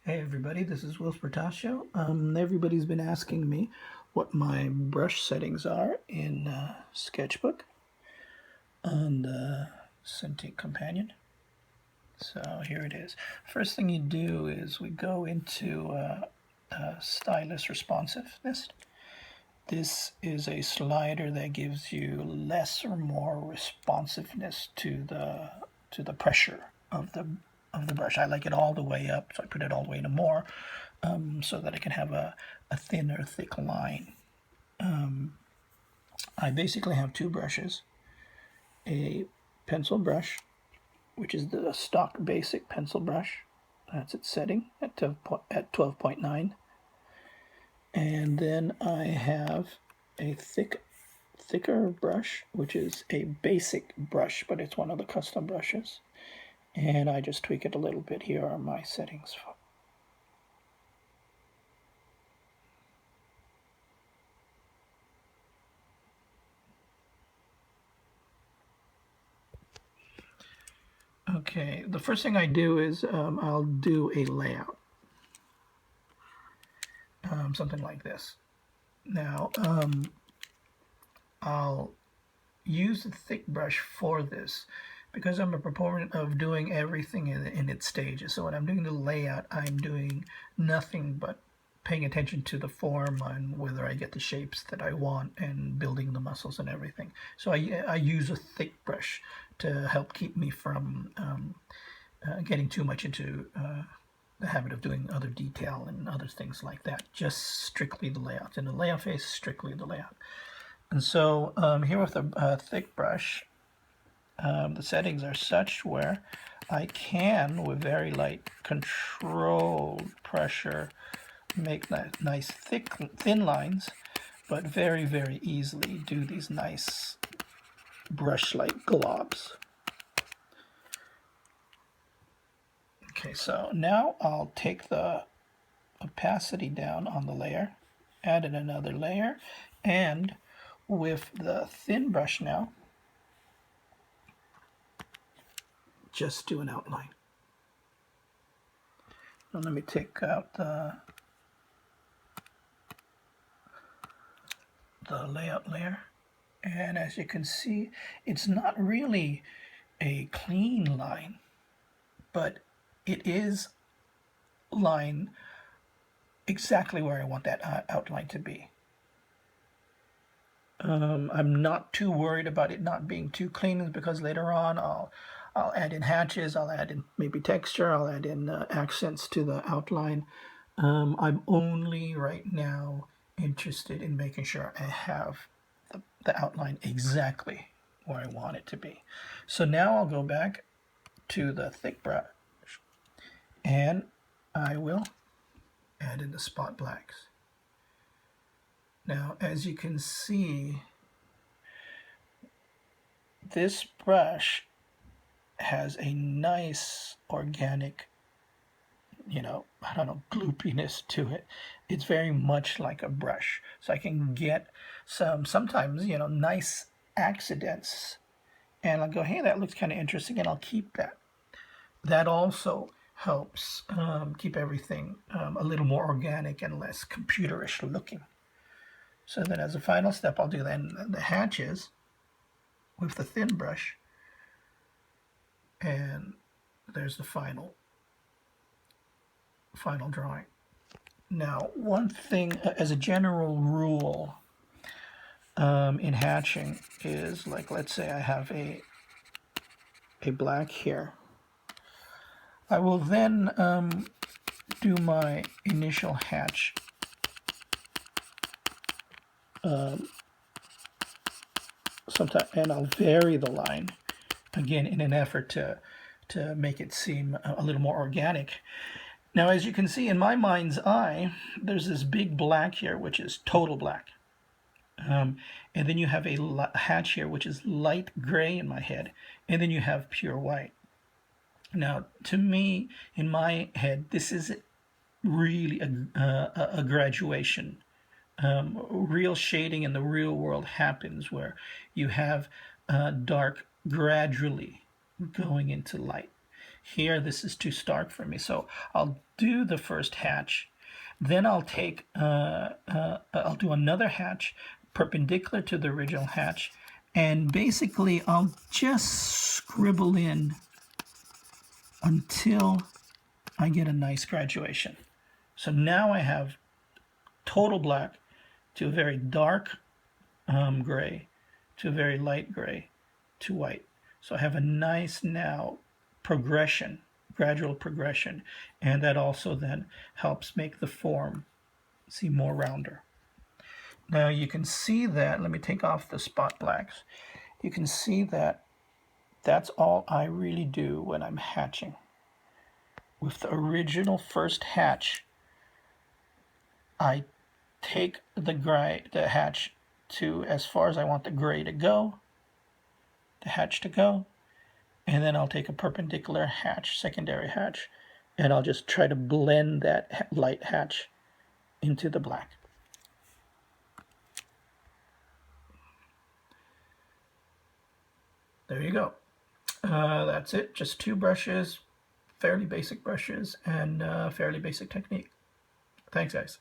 Hey everybody, this is Whilce Portacio. Everybody's been asking me what my brush settings are in Sketchbook on the Cintiq Companion. So here it is. First thing you do is we go into Stylus responsiveness. This is a slider that gives you less or more responsiveness to the pressure of the brush. I like it all the way up, so I put it all the way to more, so that I can have a thinner, thick line. I basically have two brushes, a pencil brush, which is the stock basic pencil brush. That's its setting at 12.9. And then I have a thicker brush, which is a basic brush, but it's one of the custom brushes. And I just tweak it a little bit. Here are my settings. Okay, the first thing I do is I'll do a layout. Something like this. Now, I'll use a thick brush for this because I'm a proponent of doing everything in its stages. So when I'm doing the layout, I'm doing nothing but paying attention to the form and whether I get the shapes that I want and building the muscles and everything. So I use a thick brush to help keep me from getting too much into the habit of doing other detail and other things like that. Just strictly the layout. In the layout phase, strictly the layout. And so here with a thick brush, the settings are such where I can, with very light controlled pressure, make nice thin lines, but very, very easily do these nice brush-like globs. Okay, so now I'll take the opacity down on the layer, add in another layer, and with the thin brush now, just do an outline. Now let me take out the layout layer, and as you can see, it's not really a clean line, but it is line exactly where I want that outline to be. I'm not too worried about it not being too clean because later on I'll add in hatches, I'll add in maybe texture, I'll add in accents to the outline. I'm only right now interested in making sure I have the outline exactly where I want it to be. So now I'll go back to the thick brush and I will add in the spot blacks. Now, as you can see, this brush has a nice organic, I don't know, gloopiness to it. It's very much like a brush. So I can get sometimes, nice accidents. And I'll go, hey, that looks kind of interesting, and I'll keep that. That also helps keep everything a little more organic and less computerish looking. So then as a final step, I'll do then the hatches with the thin brush. And there's the final drawing. Now, one thing as a general rule in hatching is, like, let's say I have a black here. I will then do my initial hatch sometime, and I'll vary the line again in an effort to make it seem a little more organic. Now, as you can see in my mind's eye, there's this big black here, which is total black. And then you have a hatch here, which is light gray in my head, and then you have pure white. Now, to me, in my head, this is really a graduation. Real shading in the real world happens where you have dark gradually going into light. Here, this is too stark for me, so I'll do the first hatch. Then I'll do another hatch perpendicular to the original hatch, and basically I'll just scribble in until I get a nice graduation. So now I have total black to a very dark gray to a very light gray to white. So I have a nice now progression, gradual progression, and that also then helps make the form seem more rounder. Now you can see that, let me take off the spot blacks. You can see that that's all I really do when I'm hatching. With the original first hatch, I take the hatch to as far as I want the gray to go, the hatch to go, and then I'll take a perpendicular hatch, secondary hatch, and I'll just try to blend that light hatch into the black. There you go. That's it, just 2 brushes, fairly basic brushes, and fairly basic technique. Thanks, guys.